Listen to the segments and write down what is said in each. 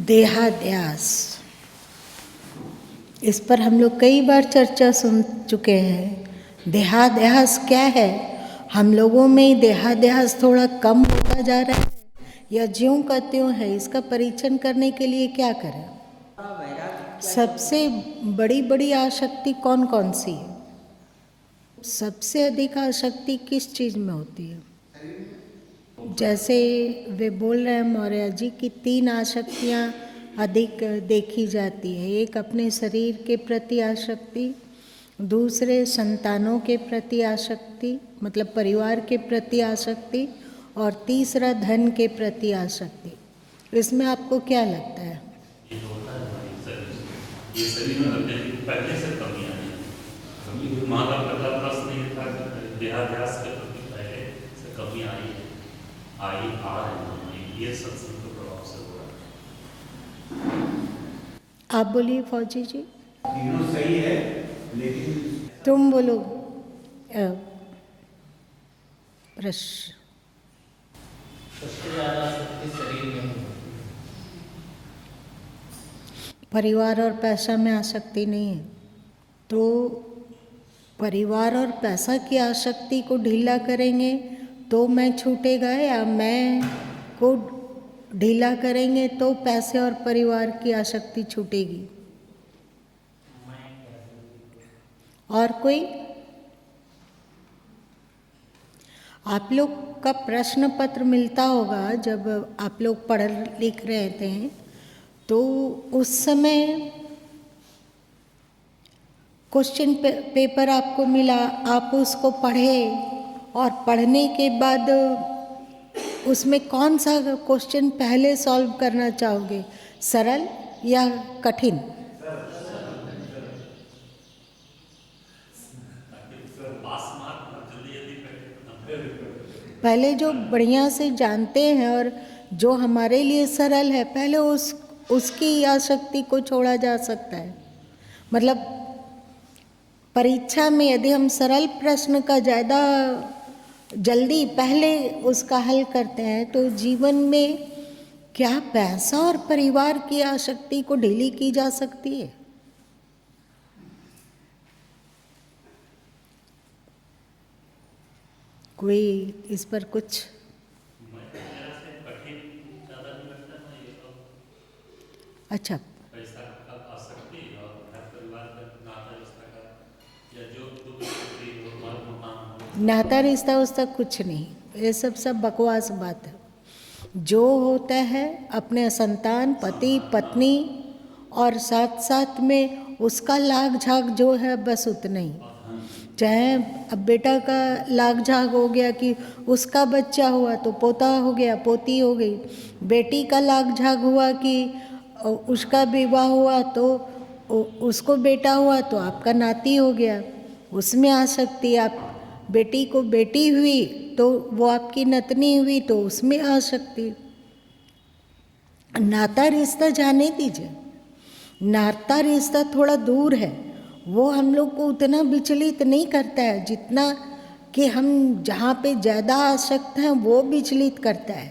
देहाध्यास, इस पर हम लोग कई बार चर्चा सुन चुके हैं। देहाध्यास क्या है? हम लोगों में देहाध्यास थोड़ा कम होता जा रहा है या ज्यों का त्यों है? इसका परीक्षण करने के लिए क्या करें? सबसे बड़ी आसक्ति कौन कौन सी है? सबसे अधिक आसक्ति किस चीज़ में होती है? जैसे वे बोल रहे हैं मौर्य जी की 3 आसक्तियाँ अधिक देखी जाती है। एक अपने शरीर के प्रति आसक्ति, दूसरे संतानों के प्रति आसक्ति मतलब परिवार के प्रति आसक्ति, और तीसरा धन के प्रति आसक्ति। इसमें आपको क्या लगता है? ये शरीर में पहले से कमी आई है। हमारा पहला प्रश्न ये था कि देहाध्यास के प्रति पहले से कमी आई है, आ रही है। ये सत्संग के प्रभाव से हो रहा है। आप बोलिए फौजी जी। तीनों सही है, लेकिन तुम बोलो प्रश्न। सबसे ज़्यादा शक्ति शरीर में है। परिवार और पैसा में आसक्ति नहीं है, तो परिवार और पैसा की आसक्ति को ढीला करेंगे तो मैं छूटेगा, या मैं को ढीला करेंगे तो पैसे और परिवार की आसक्ति छूटेगी? और कोई? आप लोग का प्रश्न पत्र मिलता होगा जब आप लोग पढ़ लिख रहे थे, तो उस समय क्वेश्चन पेपर आपको मिला, आप उसको पढ़े और पढ़ने के बाद उसमें कौन सा क्वेश्चन पहले सॉल्व करना चाहोगे, सरल या कठिन? पहले जो बढ़िया से जानते हैं और जो हमारे लिए सरल है, पहले उसकी आसक्ति को छोड़ा जा सकता है। मतलब परीक्षा में यदि हम सरल प्रश्न का ज़्यादा जल्दी पहले उसका हल करते हैं, तो जीवन में क्या पैसा और परिवार की आसक्ति को ढीली की जा सकती है? कोई इस पर कुछ? अच्छा, पैसा का आसक्ति और घर परिवार का नाता रिश्ता का, या जो नाता रिश्ता उसका कुछ नहीं, ये सब बकवास बात है। जो होता है अपने संतान, पति पत्नी, और साथ साथ में उसका लाग झाग जो है, बस उतना ही। चाहे अब बेटा का लाग झाग हो गया कि उसका बच्चा हुआ तो पोता हो गया, पोती हो गई। बेटी का लाग झाग हुआ कि उसका विवाह हुआ तो उसको बेटा हुआ तो आपका नाती हो गया, उसमें आसक्ति। आप बेटी को बेटी हुई तो वो आपकी नतनी हुई तो उसमें आसक्ति। नाता रिश्ता जाने दीजिए, नाता रिश्ता थोड़ा दूर है, वो हम लोग को उतना विचलित नहीं करता है जितना कि हम जहाँ पे ज़्यादा आसक्त हैं वो विचलित करता है।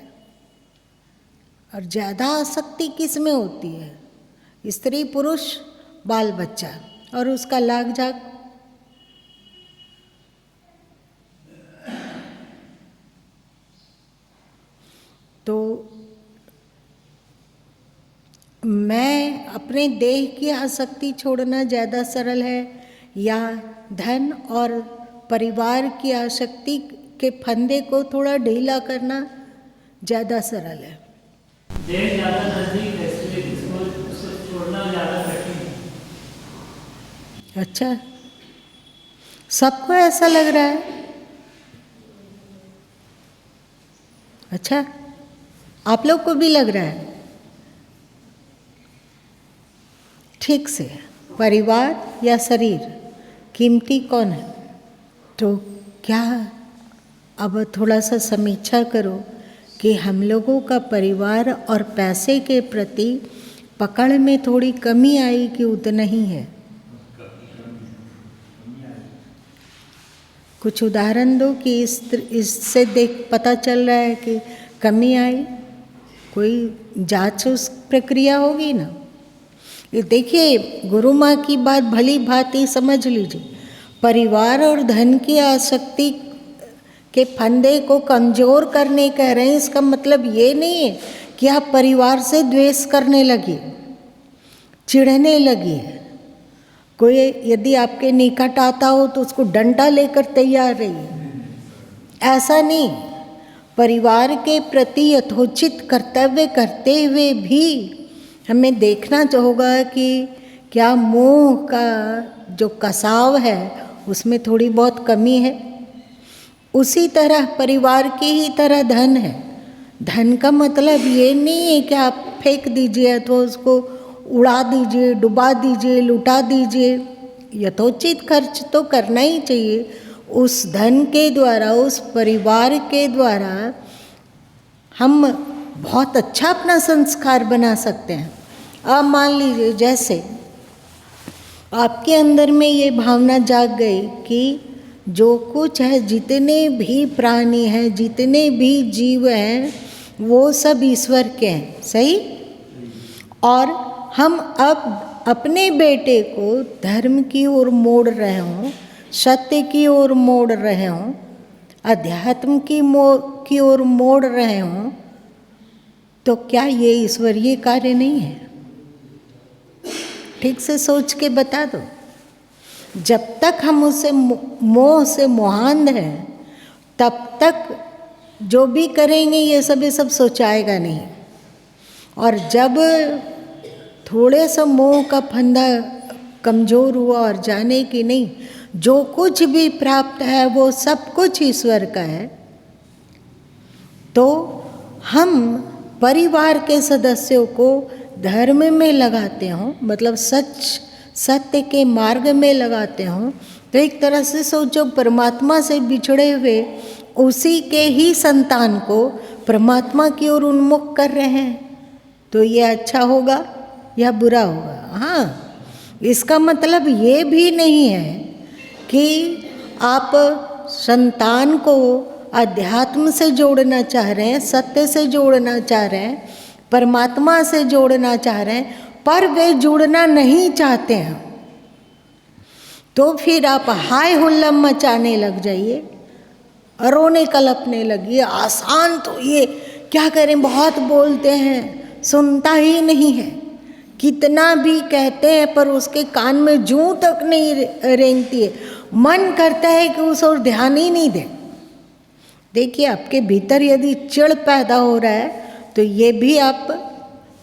और ज़्यादा आसक्ति किस में होती है? स्त्री पुरुष बाल बच्चा और उसका लाग झाग। तो मैं अपने देह की आसक्ति छोड़ना ज़्यादा सरल है या धन और परिवार की आसक्ति के फंदे को थोड़ा ढीला करना ज़्यादा सरल है? देह ज़्यादा नजदीक है, इसलिए इसको छोड़ना ज़्यादा कठिन है। अच्छा, सबको ऐसा लग रहा है? अच्छा, आप लोग को भी लग रहा है? ठीक से, परिवार या शरीर कीमती कौन है? तो क्या अब थोड़ा सा समीक्षा करो कि हम लोगों का परिवार और पैसे के प्रति पकड़ में थोड़ी कमी आई कि उतना ही है? कुछ उदाहरण दो कि इससे देख पता चल रहा है कि कमी आई। कोई जांच उस प्रक्रिया होगी ना। ये देखिए, गुरु माँ की बात भली भांति समझ लीजिए। परिवार और धन की आसक्ति के फंदे को कमजोर करने कह रहे हैं, इसका मतलब ये नहीं है कि आप परिवार से द्वेष करने लगे, चिढ़ने लगे। कोई यदि आपके निकट आता हो तो उसको डंडा लेकर तैयार रहिए, ऐसा नहीं। परिवार के प्रति यथोचित कर्तव्य करते हुए भी हमें देखना होगा कि क्या मोह का जो कसाव है उसमें थोड़ी बहुत कमी है। उसी तरह परिवार की ही तरह धन है। धन का मतलब ये नहीं है कि आप फेंक दीजिए अथवा उसको उड़ा दीजिए, डुबा दीजिए, लुटा दीजिए। यथोचित खर्च तो करना ही चाहिए। उस धन के द्वारा, उस परिवार के द्वारा हम बहुत अच्छा अपना संस्कार बना सकते हैं। आप मान लीजिए, जैसे आपके अंदर में ये भावना जाग गई कि जो कुछ है, जितने भी प्राणी हैं, जितने भी जीव हैं, वो सब ईश्वर के हैं, सही। और हम अब अपने बेटे को धर्म की ओर मोड़ रहे हों, सत्य की ओर मोड़ रहे हों, अध्यात्म की ओर मोड़ रहे हों, तो क्या ये ईश्वरीय कार्य नहीं है? ठीक से सोच के बता दो। जब तक हम उसे मोह से मोहांध हैं, तब तक जो भी करेंगे ये सब सोचाएगा नहीं। और जब थोड़े सा मोह का फंदा कमज़ोर हुआ और जाने की नहीं, जो कुछ भी प्राप्त है वो सब कुछ ईश्वर का है, तो हम परिवार के सदस्यों को धर्म में लगाते हों, मतलब सत्य के मार्ग में लगाते हों, तो एक तरह से सोचो, परमात्मा से बिछड़े हुए उसी के ही संतान को परमात्मा की ओर उन्मुख कर रहे हैं। तो ये अच्छा होगा या बुरा होगा? हाँ, इसका मतलब ये भी नहीं है कि आप संतान को अध्यात्म से जोड़ना चाह रहे हैं, सत्य से जोड़ना चाह रहे हैं, परमात्मा से जोड़ना चाह रहे हैं, पर वे जुड़ना नहीं चाहते हैं। तो फिर आप हाय हुल्लम मचाने लग जाइए, रोने कलपने लगिए। आसान तो ये क्या करें, बहुत बोलते हैं, सुनता ही नहीं है। कितना भी कहते हैं पर उसके कान में जूं तक नहीं रेंगती है। मन करता है कि उस ओर ध्यान ही नहीं दे। देखिए, आपके भीतर यदि चिढ़ पैदा हो रहा है तो ये भी आप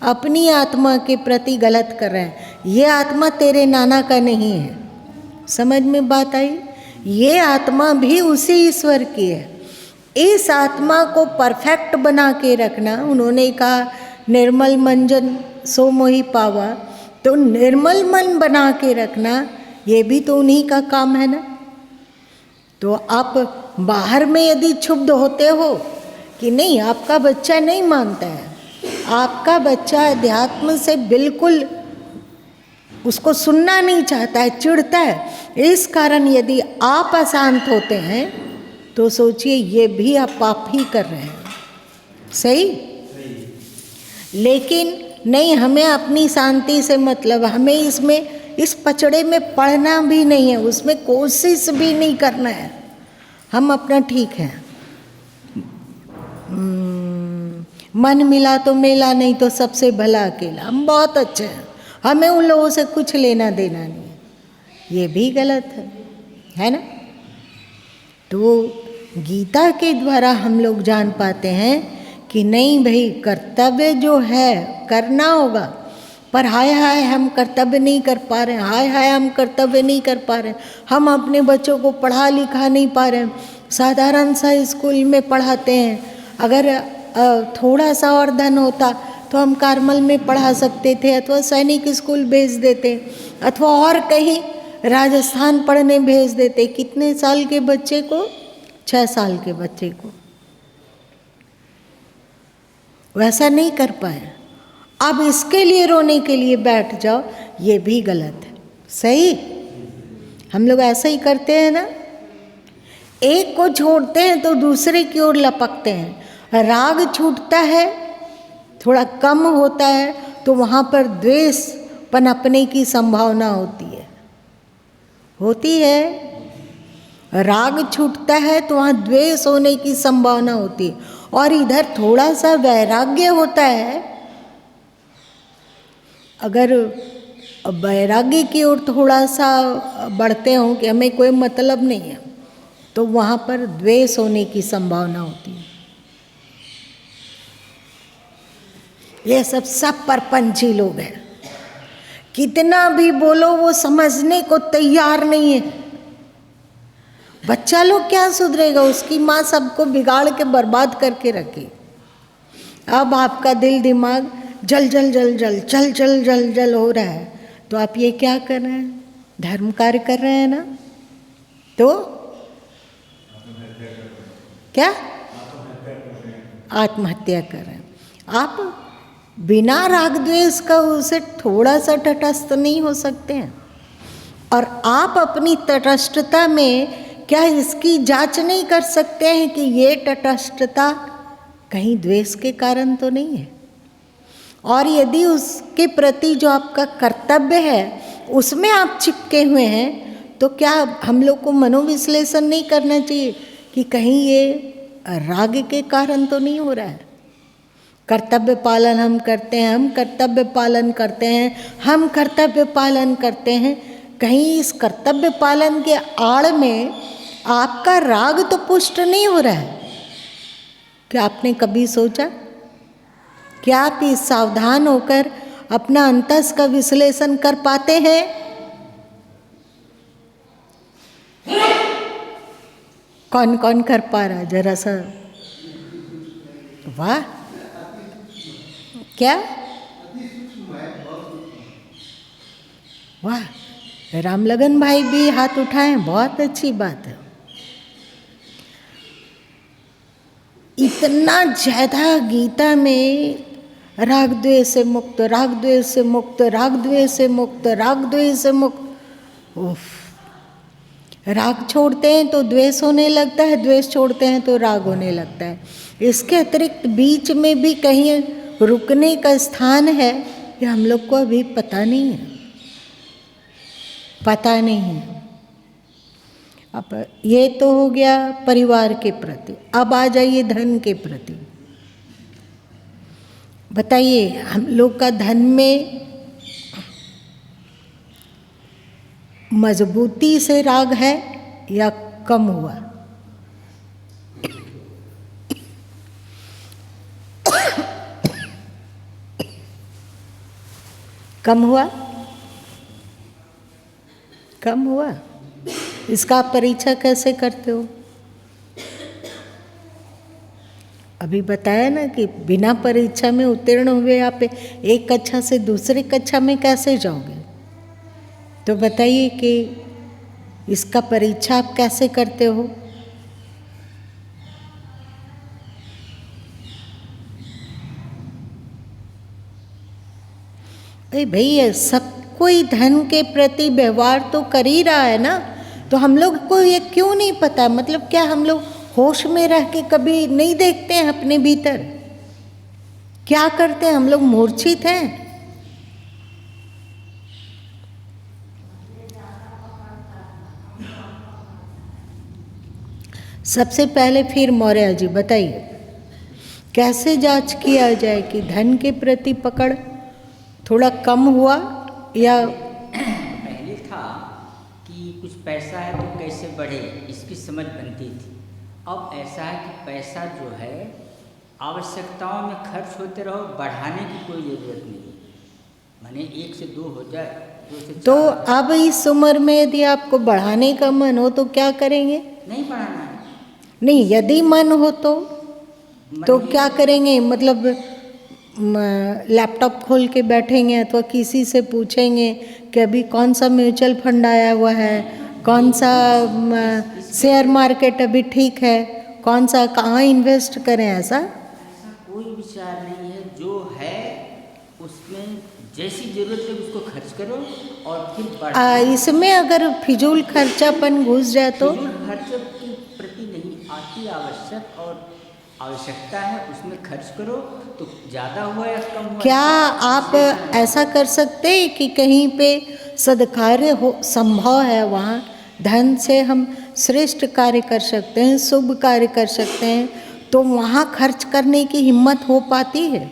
अपनी आत्मा के प्रति गलत कर रहे हैं। ये आत्मा तेरे नाना का नहीं है। समझ में बात आई? ये आत्मा भी उसी ईश्वर की है। इस आत्मा को परफेक्ट बना के रखना, उन्होंने कहा निर्मल मन जन सो मोहि पावा, तो निर्मल मन बना के रखना ये भी तो उन्हीं का काम है ना। तो आप बाहर में यदि क्षुब्ध होते हो कि नहीं, आपका बच्चा नहीं मानता है, आपका बच्चा अध्यात्म से बिल्कुल उसको सुनना नहीं चाहता है, चिढ़ता है, इस कारण यदि आप अशांत होते हैं तो सोचिए ये भी आप पाप ही कर रहे हैं। सही? लेकिन नहीं, हमें अपनी शांति से मतलब, हमें इसमें इस पचड़े में पड़ना भी नहीं है, उसमें कोशिश भी नहीं करना है। हम अपना ठीक है, मन मिला तो मेला, नहीं तो सबसे भला अकेला, हम बहुत अच्छे हैं, हमें उन लोगों से कुछ लेना देना नहीं है। ये भी गलत है ना। तो गीता के द्वारा हम लोग जान पाते हैं कि नहीं भाई, कर्तव्य जो है करना होगा, पर हाय हाय हम कर्तव्य नहीं कर पा रहे हैं, हाय हाय हम कर्तव्य नहीं कर पा रहे हैं, हम अपने बच्चों को पढ़ा लिखा नहीं पा रहे हैं। साधारण सा स्कूल में पढ़ाते हैं, अगर थोड़ा सा और धन होता तो हम कार्मल में पढ़ा सकते थे, अथवा सैनिक स्कूल भेज देते, अथवा और कहीं राजस्थान पढ़ने भेज देते। कितने साल के बच्चे को? 6 साल के बच्चे को। वैसा नहीं कर पाए। अब इसके लिए रोने के लिए बैठ जाओ, ये भी गलत है। सही? हम लोग ऐसा ही करते हैं ना, एक को छोड़ते हैं तो दूसरे की ओर लपकते हैं। राग छूटता है थोड़ा कम होता है तो वहाँ पर द्वेष पनपने की संभावना होती है। राग छूटता है तो वहाँ द्वेष होने की संभावना होती है। और इधर थोड़ा सा वैराग्य होता है, अगर वैराग्य की ओर थोड़ा सा बढ़ते हों कि हमें कोई मतलब नहीं है, तो वहाँ पर द्वेष होने की संभावना होती है। ये सब परपंची लोग हैं, कितना भी बोलो वो समझने को तैयार नहीं है। बच्चा लोग क्या सुधरेगा, उसकी माँ सबको बिगाड़ के बर्बाद करके रखी। अब आपका दिल दिमाग जल जल जल जल चल चल जल जल हो रहा है, तो आप ये क्या कर रहे हैं, धर्म कार्य कर रहे हैं ना, तो क्या आत्महत्या कर रहे हैं। आप बिना राग द्वेष का उसे थोड़ा सा तटस्थ नहीं हो सकते हैं। और आप अपनी तटस्थता में क्या इसकी जांच नहीं कर सकते हैं कि ये तटस्थता कहीं द्वेष के कारण तो नहीं है। और यदि उसके प्रति जो आपका कर्तव्य है उसमें आप चिपके हुए हैं, तो क्या हम लोग को मनोविश्लेषण नहीं करना चाहिए कि कहीं ये राग के कारण तो नहीं हो रहा है। कर्तव्य पालन हम करते हैं, हम कर्तव्य पालन करते हैं, हम कर्तव्य पालन करते हैं, कहीं इस कर्तव्य पालन के आड़ में आपका राग तो पुष्ट नहीं हो रहा है। क्या आपने कभी सोचा? क्या आप इस सावधान होकर अपना अंतस का विश्लेषण कर पाते हैं? कौन कौन कर पा रहा है जरा सा? वाह, क्या वाह, रामलगन भाई भी हाथ उठाए, बहुत अच्छी बात है। इतना ज़्यादा गीता में राग द्वेष से मुक्त, राग द्वेष से मुक्त, राग द्वेष से मुक्त, राग द्वेष से मुक्त। उफ, राग छोड़ते हैं तो द्वेष होने लगता है, द्वेष छोड़ते हैं तो राग होने लगता है। इसके अतिरिक्त बीच में भी कहीं रुकने का स्थान है, ये हम लोग को अभी पता नहीं है, पता नहीं है। अब ये तो हो गया परिवार के प्रति। अब आ जाइए धन के प्रति। बताइए, हम लोग का धन में मजबूती से राग है या कम हुआ? कम हुआ? कम हुआ? इसका परीक्षा कैसे करते हो? अभी बताया ना कि बिना परीक्षा में उत्तीर्ण हुए आप एक कक्षा से दूसरी कक्षा में कैसे जाओगे? तो बताइए कि इसका परीक्षा आप कैसे करते हो? अरे भैया, सब कोई धन के प्रति व्यवहार तो कर ही रहा है ना, तो हम लोग को ये क्यों नहीं पता? मतलब क्या हम लोग होश में रह के कभी नहीं देखते हैं अपने भीतर क्या करते हैं? हम लोग मूर्छित हैं। सबसे पहले फिर मौर्य जी बताइए, कैसे जांच किया जाए कि धन के प्रति पकड़ थोड़ा कम हुआ या? पहले था कि कुछ पैसा है तो कैसे बढ़े, इसकी समझ बनती थी। अब ऐसा है कि पैसा जो है आवश्यकताओं में खर्च होते रहो, बढ़ाने की कोई ज़रूरत नहीं। माने 1 से 2 हो जाए, 2 से 4 तो अब इस उम्र में यदि आपको बढ़ाने का मन हो तो क्या करेंगे? नहीं बढ़ाना है। नहीं, यदि मन हो तो क्या करेंगे? मतलब लैपटॉप खोल के बैठेंगे अथवा किसी से पूछेंगे कि अभी कौन सा म्यूचुअल फंड आया हुआ है, कौन सा शेयर मार्केट अभी ठीक है, कौन सा कहाँ इन्वेस्ट करें? ऐसा कोई विचार नहीं है। जो है उसमें जैसी ज़रूरत है उसको खर्च करो और फिर इसमें अगर फिजूल खर्चापन घुस जाए तो? फिजूल खर्च के प्रति नहीं, अति आवश्यक और आवश्यकता है उसमें खर्च करो, तो ज़्यादा हुआ या कम हुआ। क्या आप ऐसा कर सकते हैं कि कहीं पे सदकार्य हो संभव है, वहाँ धन से हम श्रेष्ठ कार्य कर सकते हैं, शुभ कार्य कर सकते हैं, तो वहाँ खर्च करने की हिम्मत हो पाती है?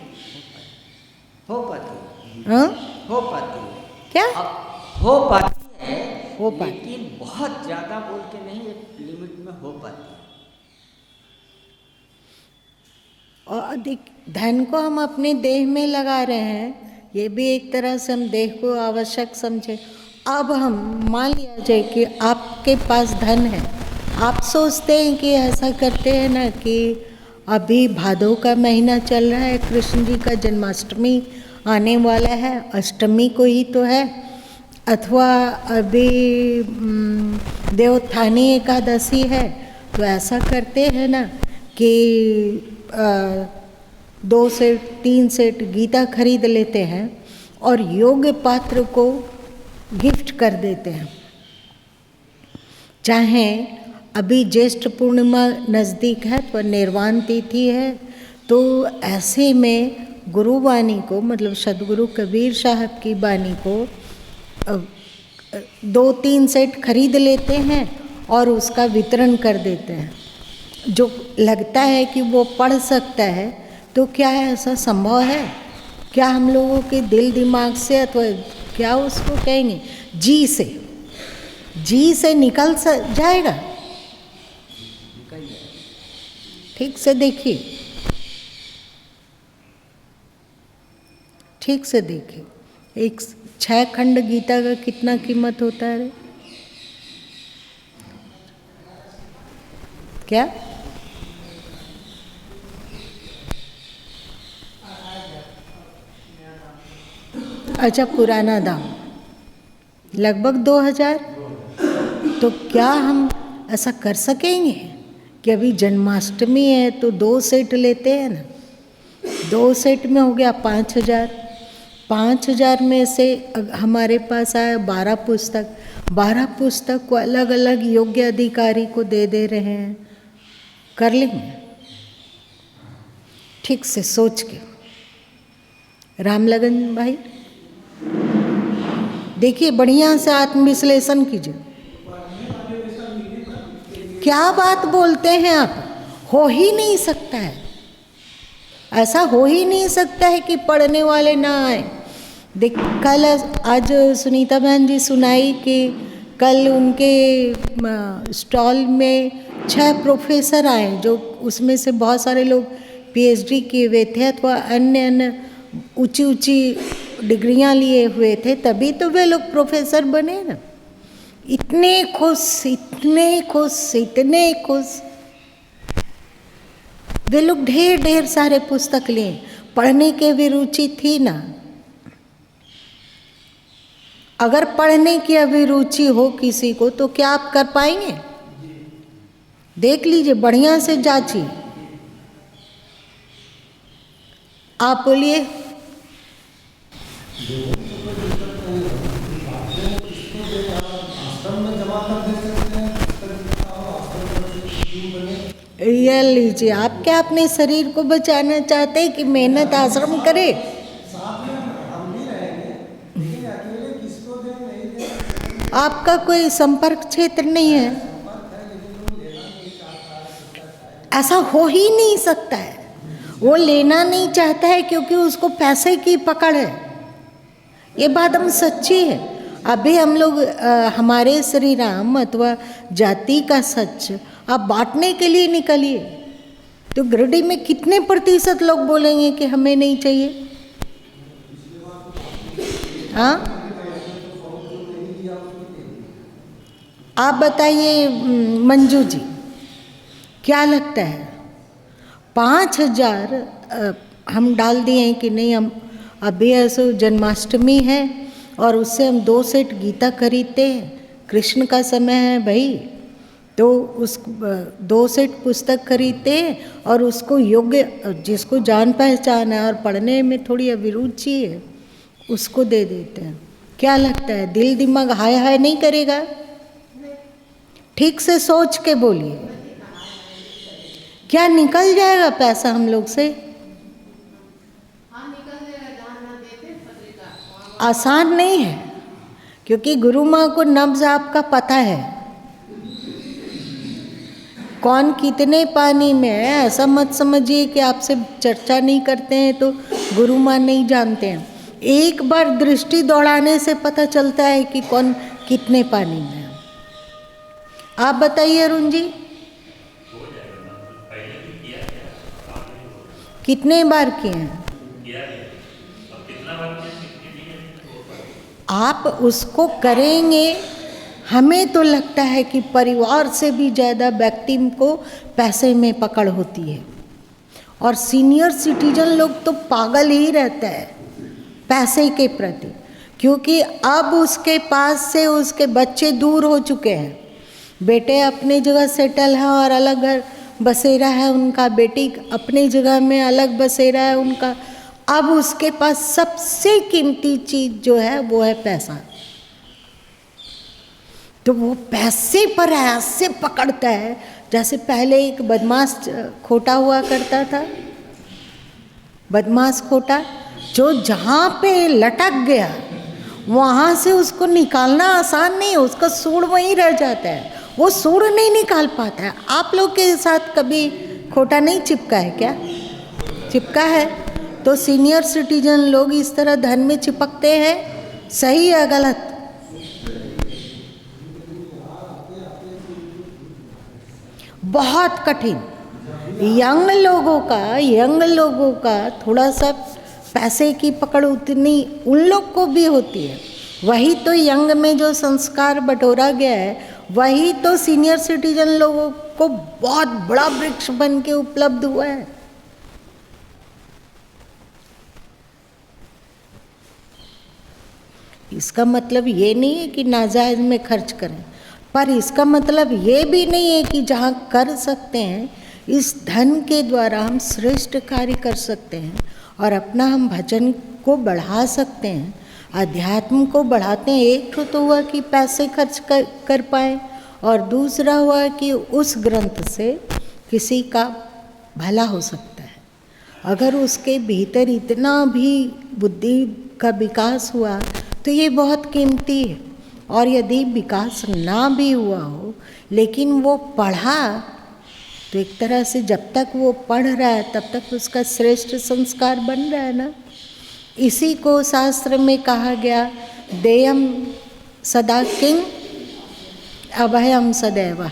हो पाती है। हाँ, हो पाती है। क्या अब हो पाती है, हो पाती। लेकिन बहुत ज़्यादा बोल के नहीं, एक लिमिट में हो पाती है। और अधिक धन को हम अपने देह में लगा रहे हैं, ये भी एक तरह से हम देह को आवश्यक समझे। अब हम मान लिया जाए कि आपके पास धन है, आप सोचते हैं कि ऐसा करते हैं ना कि अभी भादों का महीना चल रहा है, कृष्ण जी का जन्माष्टमी आने वाला है, अष्टमी को ही तो है, अथवा अभी देवोत्थानी एकादशी है, तो ऐसा करते हैं ना कि 2 सेट 3 सेट गीता खरीद लेते हैं और योग्य पात्र को गिफ्ट कर देते हैं। चाहे अभी ज्येष्ठ पूर्णिमा नज़दीक है तो निर्वाण तिथि है, तो ऐसे में गुरु वाणी को, मतलब सदगुरु कबीर साहब की वाणी को 2-3 सेट खरीद लेते हैं और उसका वितरण कर देते हैं। जो लगता है कि वो पढ़ सकता है, तो क्या ऐसा संभव है? क्या हम लोगों के दिल दिमाग से, अथवा क्या उसको कहेंगे, जी से निकल जाएगा? ठीक से देखिए, ठीक से देखिए, एक 6 खंड गीता का कितना कीमत होता है? क्या अच्छा, पुराना दाम लगभग 2000। तो क्या हम ऐसा कर सकेंगे कि अभी जन्माष्टमी है तो 2 सेट लेते हैं ना, 2 सेट में हो गया 5000, 5000 में से हमारे पास आया 12 पुस्तक, 12 पुस्तक को अलग अलग योग्य अधिकारी को दे दे रहे हैं, कर लेंगे? ठीक से सोच के। रामलगन भाई देखिए, बढ़िया से आत्मविश्लेषण कीजिए। क्या बात बोलते हैं आप? हो ही नहीं सकता है, ऐसा हो ही नहीं सकता है कि पढ़ने वाले ना आए। देख, कल आज सुनीता बहन जी सुनाई कि कल उनके स्टॉल में 6 प्रोफेसर आए, जो उसमें से बहुत सारे लोग PhD किए हुए थे अथवा अन्य ऊंची ऊंची डिग्रियां लिए हुए थे, तभी तो वे लोग प्रोफेसर बने ना। इतने खुश, इतने खुश, इतने खुश, वे लोग ढेर ढेर सारे पुस्तक लिए, पढ़ने की भी रुचि थी ना। अगर पढ़ने की अभिरुचि हो किसी को तो क्या आप कर पाएंगे? देख लीजिए, बढ़िया से जांचिए। आप बोलिए। ये लीजिए, आप क्या अपने शरीर को बचाना चाहते हैं कि मेहनत आश्रम करे? आपका कोई संपर्क क्षेत्र नहीं है, ऐसा हो ही नहीं सकता है। वो लेना नहीं चाहता है क्योंकि उसको पैसे की पकड़ है, ये बात हम सच्ची है। अभी हम लोग हमारे श्री राम अथवा जाति का सच आप बांटने के लिए निकलिए, तो गिरडी में कितने प्रतिशत लोग बोलेंगे कि हमें नहीं चाहिए? हाँ, आप बताइए मंजू जी, क्या लगता है? 5000 हम डाल दिए हैं कि नहीं? हम अभी ऐसे जन्माष्टमी है और उससे हम 2 सेट गीता खरीदते हैं, कृष्ण का समय है भाई, तो उस 2 सेट पुस्तक खरीदते हैं और उसको योग्य, जिसको जान पहचान है और पढ़ने में थोड़ी अभिरुचि है, उसको दे देते हैं। क्या लगता है, दिल दिमाग हाय हाय नहीं करेगा? ठीक से सोच के बोलिए। क्या निकल जाएगा पैसा हम लोग से? आसान नहीं है, क्योंकि गुरु माँ को नब्ज आपका पता है कौन कितने पानी में है। ऐसा मत समझिए कि आपसे चर्चा नहीं करते हैं तो गुरु माँ नहीं जानते हैं। एक बार दृष्टि दौड़ाने से पता चलता है कि कौन कितने पानी में है। आप बताइए अरुण जी, कितने बार किए हैं आप? उसको करेंगे। हमें तो लगता है कि परिवार से भी ज़्यादा व्यक्ति को पैसे में पकड़ होती है, और सीनियर सिटीजन लोग तो पागल ही रहता है पैसे के प्रति, क्योंकि अब उसके पास से उसके बच्चे दूर हो चुके हैं। बेटे अपने जगह सेटल है और अलग घर बसेरा है उनका, बेटी अपने जगह में अलग बसेरा है उनका। अब उसके पास सबसे कीमती चीज़ जो है वो है पैसा। तो वो पैसे पर ऐसे पकड़ता है जैसे पहले एक बदमाश खोटा हुआ करता था, बदमाश खोटा जो जहाँ पे लटक गया वहाँ से उसको निकालना आसान नहीं है, उसका सूड़ वहीं रह जाता है, वो सूड़ नहीं निकाल पाता है। आप लोग के साथ कभी खोटा नहीं चिपका है क्या? चिपका है। तो सीनियर सिटीजन लोग इस तरह धन में चिपकते हैं, सही या गलत? बहुत कठिन। यंग लोगों का थोड़ा सा पैसे की पकड़ उतनी उन लोग को भी होती है। वही तो यंग में जो संस्कार बटोरा गया है वही तो सीनियर सिटीजन लोगों को बहुत बड़ा वृक्ष बन के उपलब्ध हुआ है। इसका मतलब ये नहीं है कि नाजायज में खर्च करें, पर इसका मतलब ये भी नहीं है कि जहाँ कर सकते हैं इस धन के द्वारा हम श्रेष्ठ कार्य कर सकते हैं और अपना हम भजन को बढ़ा सकते हैं, अध्यात्म को बढ़ाते हैं। एक तो हुआ कि पैसे खर्च कर पाए, और दूसरा हुआ कि उस ग्रंथ से किसी का भला हो सकता है। अगर उसके भीतर इतना भी बुद्धि का विकास हुआ तो ये बहुत कीमती है। और यदि विकास ना भी हुआ हो लेकिन वो पढ़ा, तो एक तरह से जब तक वो पढ़ रहा है तब तक उसका श्रेष्ठ संस्कार बन रहा है ना। इसी को शास्त्र में कहा गया, देयम सदा किंग अभयम सदैव।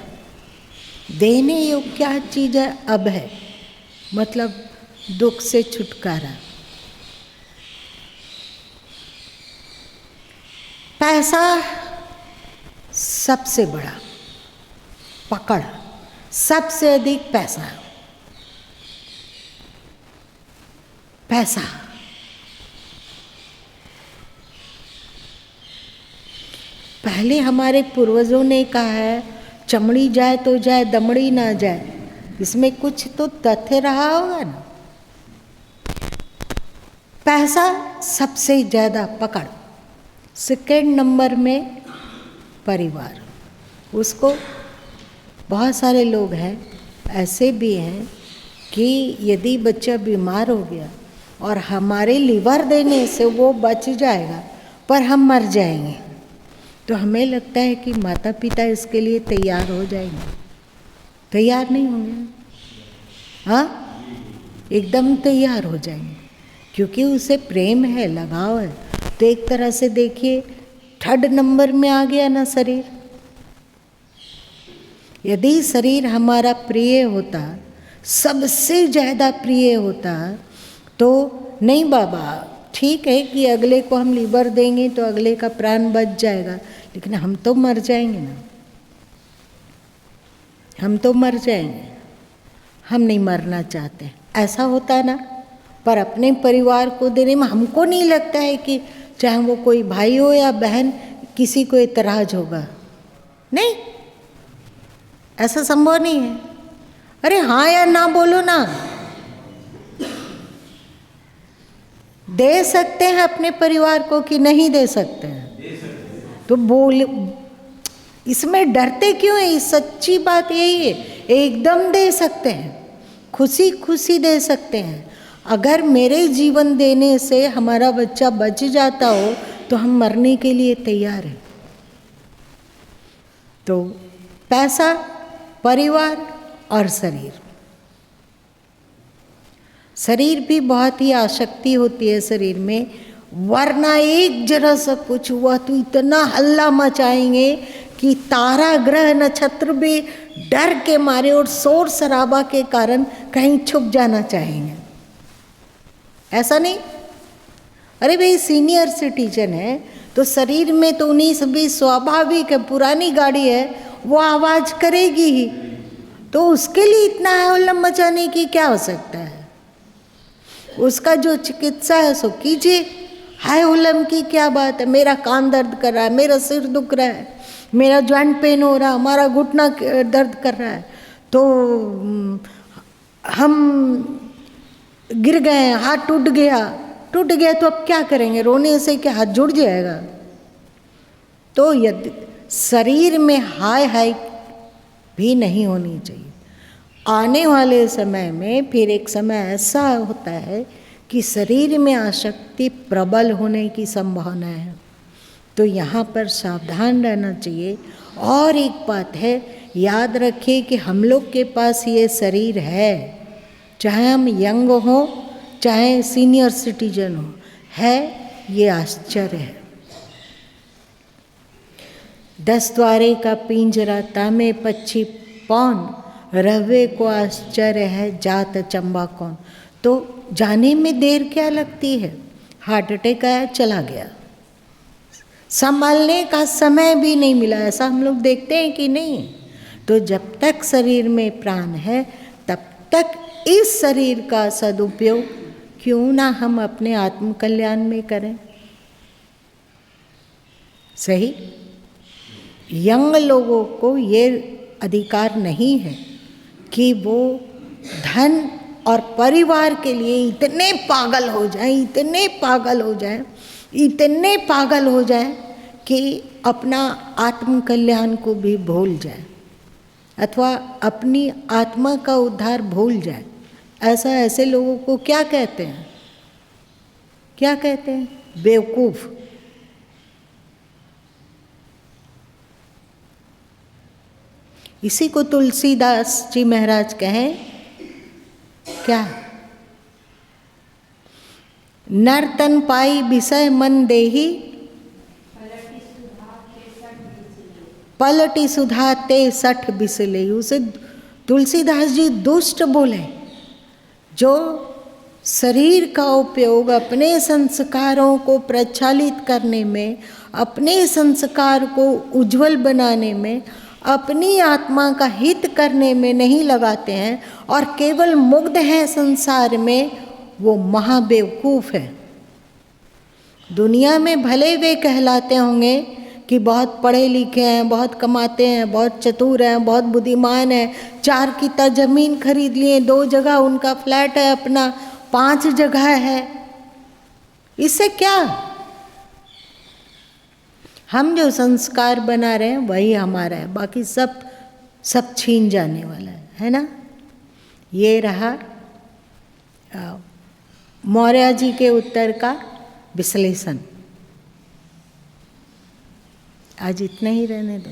देने योग्य क्या चीज़ है? अभय, मतलब दुख से छुटकारा। पैसा सबसे बड़ा पकड़, सबसे अधिक पैसा। पहले हमारे पूर्वजों ने कहा है, चमड़ी जाए तो जाए, दमड़ी ना जाए। इसमें कुछ तो तथ्य रहा होगा ना। पैसा सबसे ज़्यादा पकड़। सेकेंड नंबर में परिवार। उसको बहुत सारे लोग हैं ऐसे भी हैं कि यदि बच्चा बीमार हो गया और हमारे लीवर देने से वो बच जाएगा पर हम मर जाएंगे, तो हमें लगता है कि माता पिता इसके लिए तैयार हो जाएंगे। तैयार नहीं होंगे, हाँ, एकदम तैयार हो जाएंगे, क्योंकि उसे प्रेम है, लगाव है। तो एक तरह से देखिए, थर्ड नंबर में आ गया ना शरीर। यदि शरीर हमारा प्रिय होता, सबसे ज़्यादा प्रिय होता, तो नहीं बाबा ठीक है कि अगले को हम लीवर देंगे तो अगले का प्राण बच जाएगा, लेकिन हम तो मर जाएंगे ना, हम तो मर जाएंगे, हम नहीं मरना चाहते। ऐसा होता है ना। पर अपने परिवार को देने में हमको नहीं लगता है कि चाहे वो कोई भाई हो या बहन, किसी को एतराज होगा। नहीं, ऐसा संभव नहीं है। अरे हाँ या ना बोलो ना। दे सकते हैं अपने परिवार को कि नहीं दे सकते हैं? तो बोल, इसमें डरते क्यों है? सच्ची बात यही है, एकदम दे सकते हैं। खुशी खुशी दे सकते हैं। अगर मेरे जीवन देने से हमारा बच्चा बच जाता हो तो हम मरने के लिए तैयार हैं। तो पैसा, परिवार और शरीर भी बहुत ही आसक्ति होती है शरीर में, वरना एक जरा सा कुछ हुआ तो इतना हल्ला मचाएंगे कि तारा ग्रह नक्षत्र भी डर के मारे और शोर शराबा के कारण कहीं छुप जाना चाहेंगे। ऐसा नहीं? अरे भाई सीनियर सिटीजन है तो शरीर में तो उन्हीं सभी स्वाभाविक है, पुरानी गाड़ी है वो आवाज करेगी ही, तो उसके लिए इतना हल्ला मचाने की क्या हो सकता है? उसका जो चिकित्सा है सो कीजिए। हाय हुल्लम की क्या बात है? मेरा कान दर्द कर रहा है, मेरा सिर दुख रहा है, मेरा जॉइंट पेन हो रहा है, हमारा घुटना दर्द कर रहा है, तो हम गिर गए, हाथ टूट गया तो अब क्या करेंगे? रोने से क्या हाथ जुड़ जाएगा? तो यदि शरीर में हाय हाय भी नहीं होनी चाहिए। आने वाले समय में फिर एक समय ऐसा होता है कि शरीर में आसक्ति प्रबल होने की संभावना है, तो यहाँ पर सावधान रहना चाहिए। और एक बात है, याद रखिए कि हम लोग के पास ये शरीर है, चाहे हम यंग हो चाहे सीनियर सिटीजन हो, है, ये आश्चर्य है। 10 द्वारे का पिंजरा तामे पक्षी पौन, रवे को आश्चर्य है जात चंबा कौन। तो जाने में देर क्या लगती है? हार्ट अटैक आया, चला गया, संभालने का समय भी नहीं मिला। ऐसा हम लोग देखते हैं कि नहीं? तो जब तक शरीर में प्राण है तब तक इस शरीर का सदुपयोग क्यों ना हम अपने आत्म कल्याण में करें? सही? यंग लोगों को ये अधिकार नहीं है कि वो धन और परिवार के लिए इतने पागल हो जाएं कि अपना आत्म कल्याण को भी भूल जाए अथवा अपनी आत्मा का उद्धार भूल जाए। ऐसे लोगों को क्या कहते हैं? बेवकूफ। इसी को तुलसीदास जी महाराज कहें क्या? नर तन पाई विषय मन देही, पलटी सुधा ते 60 बिसले। उसे तुलसीदास जी दुष्ट बोले। जो शरीर का उपयोग अपने संस्कारों को प्रचालित करने में, अपने संस्कार को उज्जवल बनाने में, अपनी आत्मा का हित करने में नहीं लगाते हैं और केवल मुग्ध हैं संसार में, वो महाबेवकूफ है। दुनिया में भले वे कहलाते होंगे कि बहुत पढ़े लिखे हैं, बहुत कमाते हैं, बहुत चतुर हैं, बहुत बुद्धिमान हैं, 4 किता जमीन खरीद लिए, 2 जगह उनका फ्लैट है अपना, 5 जगह है। इससे क्या? हम जो संस्कार बना रहे हैं वही हमारा है, बाकी सब छीन जाने वाला है ना? ये रहा मौर्य जी के उत्तर का विश्लेषण। आज इतना ही रहने दो।